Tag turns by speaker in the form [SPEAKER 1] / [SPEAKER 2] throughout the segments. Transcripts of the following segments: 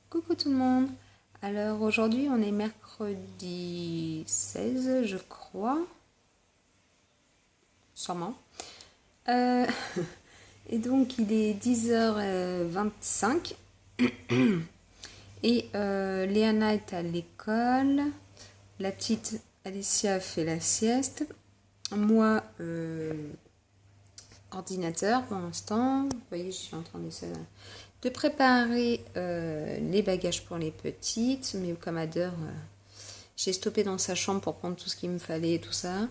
[SPEAKER 1] Coucou tout le monde. Alors aujourd'hui on est mercredi 16 je crois. Sûrement. Euh, et donc il est 10h25 et Léana est à l'école. La petite Alicia fait la sieste. Moi, ordinateur pour l'instant. Vous voyez, je suis en train de préparer les bagages pour les petites. Mais comme à d'heure, j'ai stoppé dans sa chambre pour prendre tout ce qu'il me fallait et tout ça.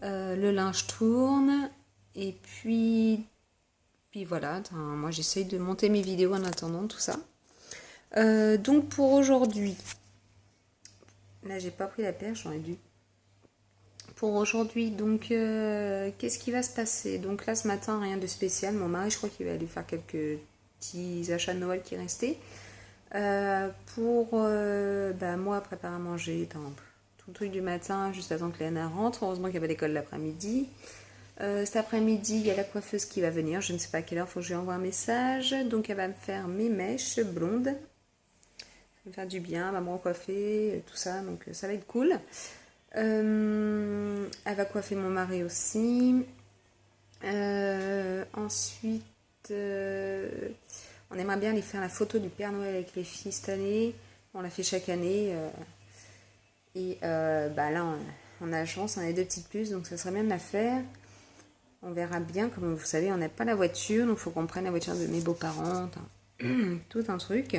[SPEAKER 1] Le linge tourne. Et puis voilà. Moi, j'essaye de monter mes vidéos en attendant tout ça. Donc pour aujourd'hui, là, j'ai pas pris la perche, j'aurais dû. Pour aujourd'hui, donc, qu'est-ce qui va se passer? Donc là, ce matin, rien de spécial. Mon mari, je crois qu'il va aller faire quelques petits achats de Noël qui restaient. Pour moi, préparer à manger, tout le truc du matin, juste avant que Léana rentre. Heureusement qu'il y avait l'école l'après-midi. Cet après-midi, il y a la coiffeuse qui va venir. Je ne sais pas à quelle heure, il faut que je lui envoie un message. Donc, elle va me faire mes mèches blondes. Ça va me faire du bien, elle va me recoiffer, tout ça. Donc, ça va être cool. Elle va coiffer mon mari aussi. Ensuite, on aimerait bien aller faire la photo du Père Noël avec les filles cette année. On la fait chaque année. Là, on a la chance, on a 2 petites puces, donc ça serait bien de la faire. On verra bien, comme vous savez, on n'a pas la voiture, donc il faut qu'on prenne la voiture de mes beaux-parents. Tout un truc.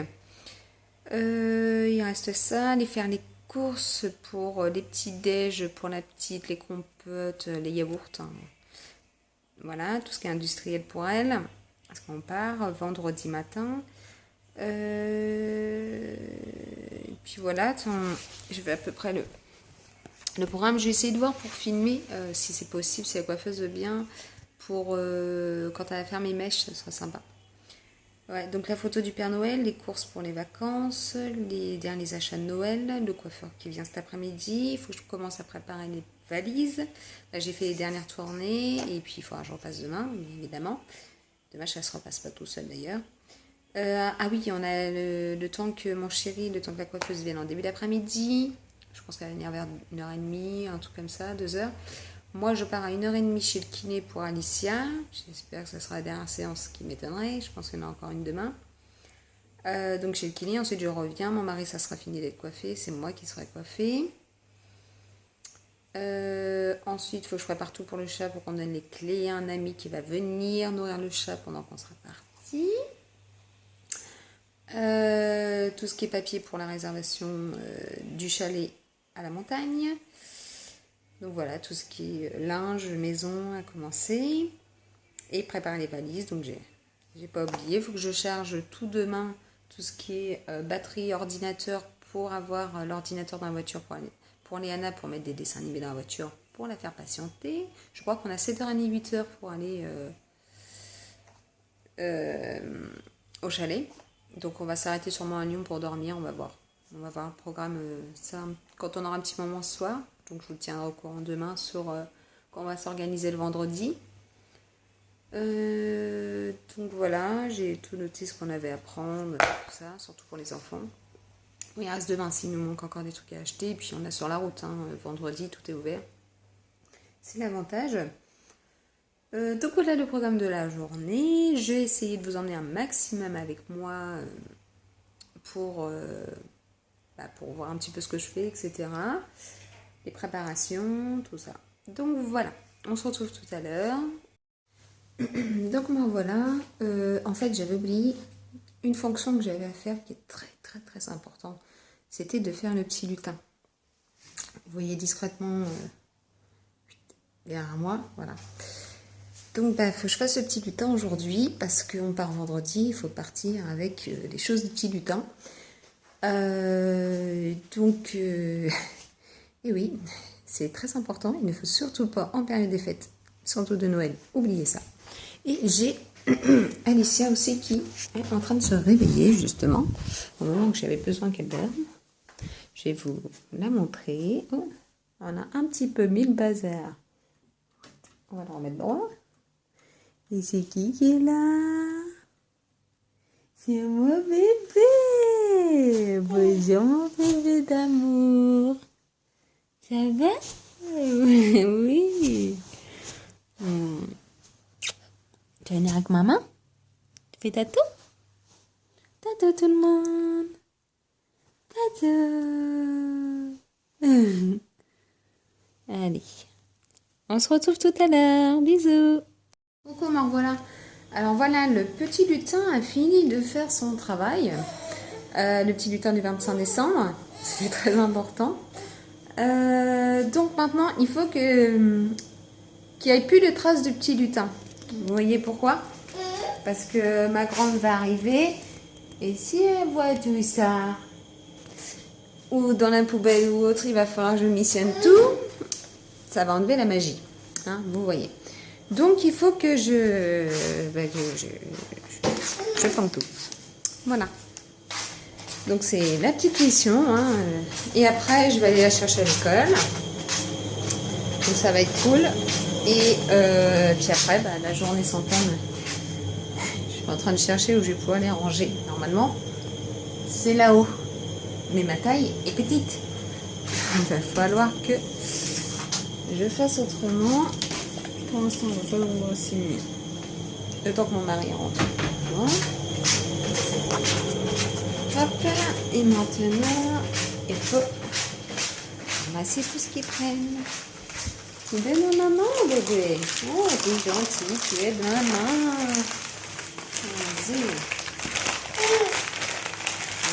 [SPEAKER 1] Il reste ça, aller faire les courses pour les petits déj pour la petite, les compotes, les yaourts. Voilà, tout ce qui est industriel pour elle. Parce qu'on part vendredi matin. Et puis voilà, je vais à peu près le programme. Je vais essayer de voir pour filmer si c'est possible, si la coiffeuse veut bien. Pour quand elle va faire mes mèches, ça sera sympa. Ouais, donc la photo du Père Noël, les courses pour les vacances, les derniers achats de Noël, le coiffeur qui vient cet après-midi. Il faut que je commence à préparer les valises. Là, j'ai fait les dernières tournées et puis il faudra que je repasse demain, évidemment. Demain, ça ne se repasse pas tout seul d'ailleurs. Ah oui, on a le temps que mon chéri, le temps que la coiffeuse vienne en début d'après-midi. Je pense qu'elle va venir vers 1h30, un truc comme ça, 2h. Moi, je pars à 1h30 chez le kiné pour Alicia. J'espère que ce sera la dernière séance qui m'étonnerait. Je pense qu'il y en a encore une demain. Donc chez le kiné, ensuite je reviens. Mon mari, ça sera fini d'être coiffé. C'est moi qui serai coiffée. Ensuite, il faut que je prépare tout pour le chat pour qu'on donne les clés à un ami qui va venir nourrir le chat pendant qu'on sera parti. Tout ce qui est papier pour la réservation du chalet à la montagne. Donc voilà, tout ce qui est linge, maison à commencer. Et préparer les valises. Donc j'ai pas oublié. Il faut que je charge tout demain, tout ce qui est batterie, ordinateur, pour avoir l'ordinateur dans la voiture pour Léana, pour mettre des dessins animés dans la voiture, pour la faire patienter. Je crois qu'on a 7h30, 8h pour aller au chalet. Donc on va s'arrêter sûrement à Lyon pour dormir, on va voir. On va voir le programme ça, quand on aura un petit moment ce soir. Donc je vous tiendrai au courant demain sur quand on va s'organiser le vendredi. Donc voilà, j'ai tout noté ce qu'on avait à prendre, tout ça, surtout pour les enfants. Oui, il reste de Vinci, il nous manque encore des trucs à acheter. Et puis on a sur la route, vendredi, tout est ouvert. C'est l'avantage. Donc voilà le programme de la journée. Je vais essayer de vous emmener un maximum avec moi pour voir un petit peu ce que je fais, etc. Les préparations, tout ça. Donc voilà, on se retrouve tout à l'heure. Donc moi voilà, en fait j'avais oublié une fonction que j'avais à faire qui est très très très importante. C'était de faire le petit lutin. Vous voyez discrètement derrière moi, voilà. Donc il faut que je fasse ce petit lutin aujourd'hui parce qu'on part vendredi, il faut partir avec les choses du petit lutin. Et oui, c'est très important, il ne faut surtout pas en période des fêtes, surtout de Noël, oubliez ça. Et j'ai Alicia aussi qui est en train de se réveiller justement au moment où j'avais besoin qu'elle dorme. Je vais vous la montrer. Oh, on a un petit peu mis le bazar. On va le remettre droit. Et c'est qui est là? C'est mon bébé. Bonjour mon bébé d'amour. Ça va? Oui. Tu vas venir avec maman? Tu fais tatou? Tatou tout le monde. Tatou. Allez. On se retrouve tout à l'heure. Bisous. Coucou, me voilà. Alors voilà, le petit lutin a fini de faire son travail. Le petit lutin du 25 décembre. C'était très important. Donc maintenant, il faut qu'il n'y ait plus de traces du petit lutin. Vous voyez pourquoi? Parce que ma grande va arriver. Et si elle voit tout ça, ou dans la poubelle ou autre, il va falloir que je missionne tout. Ça va enlever la magie. Hein, vous voyez. Donc il faut que je fange tout. Voilà. Donc c'est la petite mission. Hein. Et après, je vais aller la chercher à l'école. Donc ça va être cool. Et puis après, bah, la journée sans thème. Je suis en train de chercher où je vais pouvoir les ranger. Normalement, c'est là-haut. Mais ma taille est petite. Il va falloir que je fasse autrement. Pour l'instant, on va pas l'embrasser. Le temps que mon mari rentre. Bon. Hop là. Et maintenant, il faut ramasser tout ce qu'ils prennent. Tu es de maman, bébé. Oh, tu es gentil, tu es de maman. Vas-y.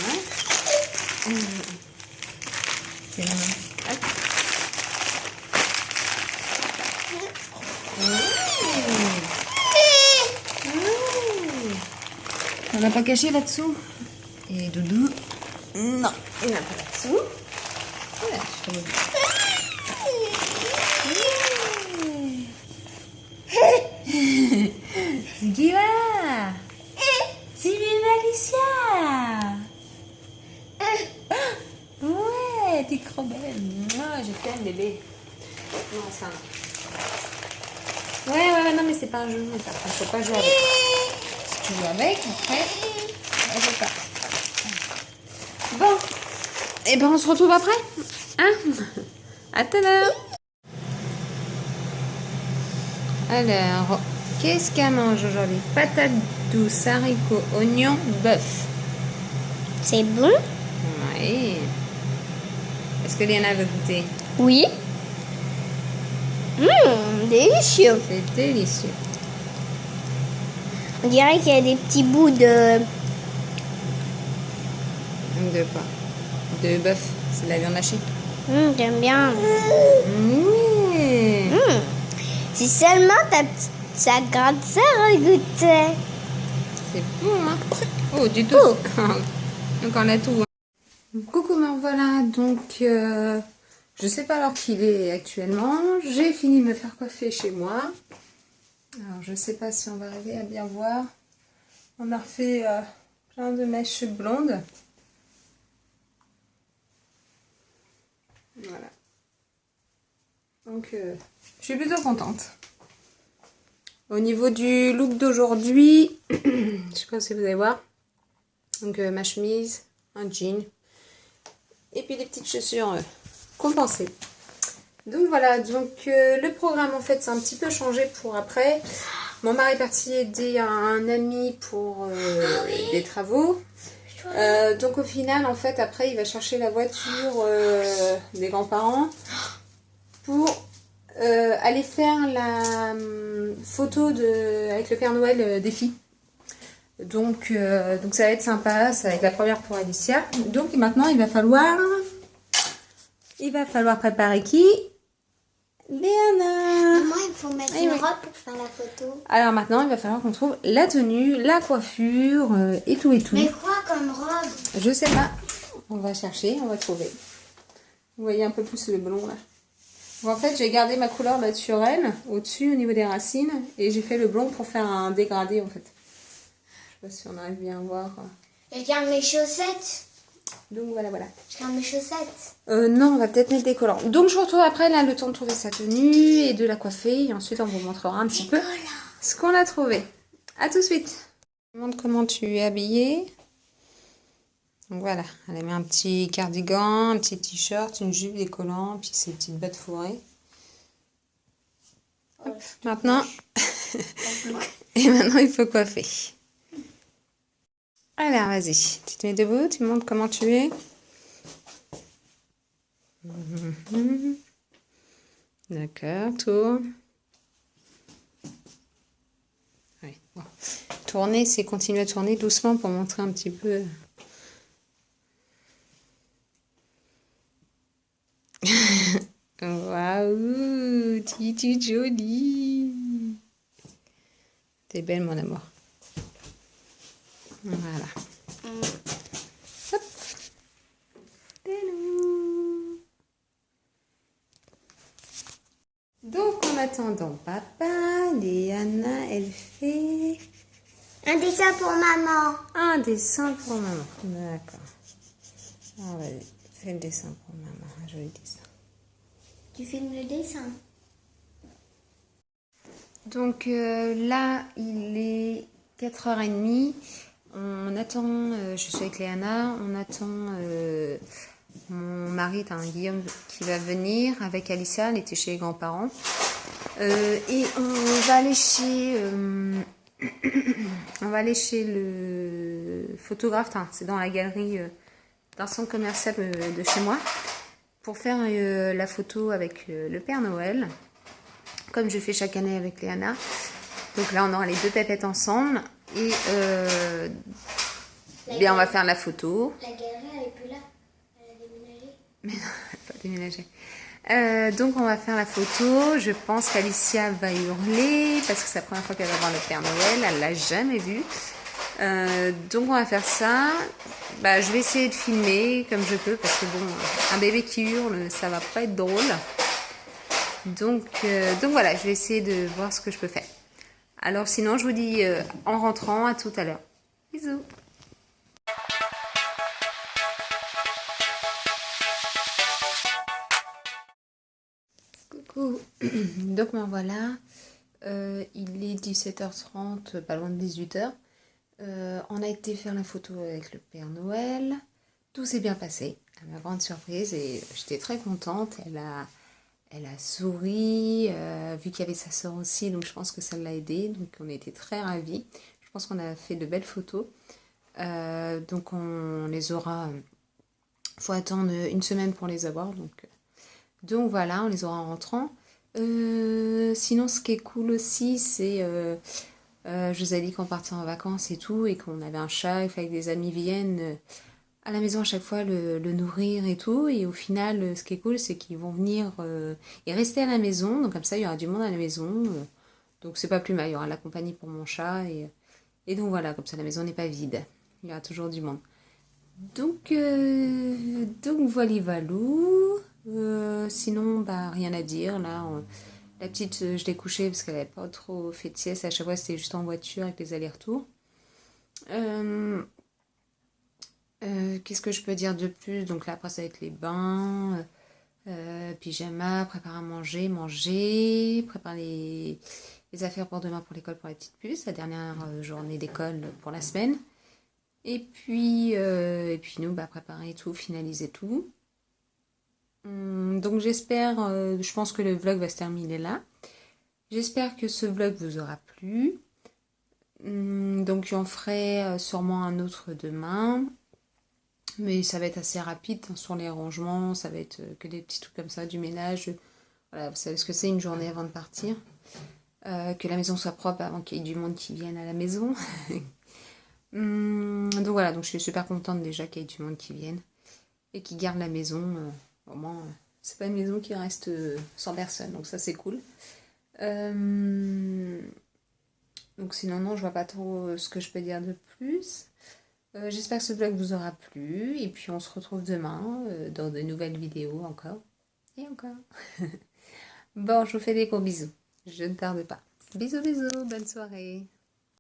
[SPEAKER 1] Hein? C'est maman. Hop. On n'a pas caché là-dessous. Et Doudou, non, il n'a pas là-dessous. Voilà, je te le dis. C'est qui là? C'est bébé Alicia. Ouais, t'es trop belle. Moi, je t'aime bébé. Non, ça. Ouais, non, mais c'est pas un jeu. Il faut pas jouer avec. Si tu joues avec, après, elle veut pas. Bon, et ben on se retrouve après. Hein? À tout à l'heure. Alors, qu'est-ce qu'elle mange aujourd'hui? Patates douces, haricots, oignons, bœuf.
[SPEAKER 2] C'est bon?
[SPEAKER 1] Oui. Est-ce que Léana veut goûter?
[SPEAKER 2] Oui. Délicieux.
[SPEAKER 1] C'est délicieux.
[SPEAKER 2] On dirait qu'il y a des petits bouts de...
[SPEAKER 1] De quoi? De bœuf. C'est de la viande hachée.
[SPEAKER 2] J'aime bien.
[SPEAKER 1] Oui.
[SPEAKER 2] Si seulement sa grande sœur goûtait.
[SPEAKER 1] C'est bon, hein? Oh, du tout. Donc on a tout. Coucou, me voilà. Donc, je sais pas l'heure qu'il est actuellement. J'ai fini de me faire coiffer chez moi. Alors, je sais pas si on va arriver à bien voir. On a refait plein de mèches blondes. Voilà. Donc, je suis plutôt contente. Au niveau du look d'aujourd'hui, je sais pas si vous allez voir. Donc, ma chemise, un jean. Et puis des petites chaussures compensées. Donc voilà, donc le programme en fait c'est un petit peu changé pour après. Mon mari est parti aider un ami pour des travaux. Donc au final en fait après il va chercher la voiture des grands-parents pour aller faire la photo avec le Père Noël des filles. Donc ça va être sympa, ça va être la première pour Alicia. Donc maintenant il va falloir préparer qui? Léana.
[SPEAKER 2] Maman, il faut mettre une robe pour faire la photo.
[SPEAKER 1] Alors maintenant il va falloir qu'on trouve la tenue, la coiffure et tout et tout.
[SPEAKER 2] Mais quoi comme robe?
[SPEAKER 1] Je sais pas. On va chercher, on va trouver. Vous voyez un peu plus le blond là. En fait j'ai gardé ma couleur naturelle au-dessus au niveau des racines et j'ai fait le blond pour faire un dégradé en fait. Je sais pas si on arrive bien à voir.
[SPEAKER 2] Je garde mes chaussettes.
[SPEAKER 1] Donc voilà.
[SPEAKER 2] Je garde mes chaussettes.
[SPEAKER 1] Non, on va peut-être mettre des collants. Donc je vous retrouve après, là, le temps de trouver sa tenue et de la coiffer. Et ensuite, on vous montrera un petit peu ce qu'on a trouvé. À tout de suite. Je me demande comment tu es habillée. Donc voilà, elle a mis un petit cardigan, un petit t-shirt, une jupe, des collants, puis ses petites bottes fourrées.
[SPEAKER 2] Oh,
[SPEAKER 1] Maintenant, et maintenant il faut coiffer. Alors vas-y, tu te mets debout, tu me montres comment tu es. D'accord, tourne. Ouais, bon. Tourner, c'est continuer à tourner doucement pour montrer un petit peu. Waouh, tu es toute jolie. T'es belle, mon amour. Voilà. Hop. Hello. Donc, en attendant papa, Léana, elle fait
[SPEAKER 2] un dessin pour maman.
[SPEAKER 1] un dessin pour maman. D'accord. Ah, vas-y, fais le dessin pour maman. Un joli dessin.
[SPEAKER 2] Tu filmes le dessin?
[SPEAKER 1] Donc là, il est 4h30. On attend, je suis avec Léana, on attend mon mari, Guillaume, qui va venir avec Alicia. Elle était chez les grands-parents. Et on va aller chez le photographe. C'est dans la galerie d'un centre commercial de chez moi pour faire la photo avec le Père Noël, comme je fais chaque année avec Léana. Donc là, on aura les deux pépettes ensemble. Et bien, on va faire la photo.
[SPEAKER 2] La galerie, elle est plus là. Elle a déménagé.
[SPEAKER 1] Mais non, elle n'a pas déménagé. Donc, on va faire la photo. Je pense qu'Alicia va hurler parce que c'est la première fois qu'elle va voir le Père Noël. Elle ne l'a jamais vu. Donc, on va faire ça. Je vais essayer de filmer comme je peux parce que bon, un bébé qui hurle, ça va pas être drôle. Donc voilà, je vais essayer de voir ce que je peux faire. Alors sinon, je vous dis en rentrant, à tout à l'heure. Bisous. Coucou. Donc me voilà. Il est 17h30, pas loin de 18h. On a été faire la photo avec le Père Noël. Tout s'est bien passé, à ma grande surprise, et j'étais très contente. Elle a souri, vu qu'il y avait sa soeur aussi, donc je pense que ça l'a aidée. Donc on était très ravis. Je pense qu'on a fait de belles photos. Donc on les aura. Faut attendre une semaine pour les avoir. Donc voilà, on les aura en rentrant. Sinon, ce qui est cool aussi, c'est je vous ai dit qu'on partait en vacances et tout, et qu'on avait un chat, il fallait que des amis viennent à la maison à chaque fois le nourrir et tout. Et au final, ce qui est cool, c'est qu'ils vont venir et rester à la maison. Donc comme ça, il y aura du monde à la maison. Donc c'est pas plus mal, il y aura la compagnie pour mon chat. Et donc voilà, comme ça la maison n'est pas vide. Il y aura toujours du monde. Donc voilà, valou. Sinon, rien à dire. Là, la petite, je l'ai couchée parce qu'elle n'avait pas trop fait de sieste. À chaque fois, c'était juste en voiture avec les allers-retours. Qu'est-ce que je peux dire de plus? Donc là, après, ça va être les bains, pyjama, préparer à manger, préparer les affaires pour demain pour l'école pour la petite puce, la dernière journée d'école pour la semaine. Et puis nous, préparer tout, finaliser tout. Donc j'espère, je pense que le vlog va se terminer là. J'espère que ce vlog vous aura plu. Donc j'en ferai sûrement un autre demain. Mais ça va être assez rapide sur les rangements, ça va être que des petits trucs comme ça, du ménage. Voilà, vous savez ce que c'est une journée avant de partir. Que la maison soit propre avant qu'il y ait du monde qui vienne à la maison. Donc voilà, donc je suis super contente déjà qu'il y ait du monde qui vienne et qui garde la maison. Au moins, c'est pas une maison qui reste sans personne, donc ça c'est cool. Donc sinon, non, je vois pas trop ce que je peux dire de plus. J'espère que ce vlog vous aura plu. Et puis on se retrouve demain dans de nouvelles vidéos encore. Et encore. Bon, je vous fais des gros bisous. Je ne tarde pas. Bisous, bisous. Bonne soirée.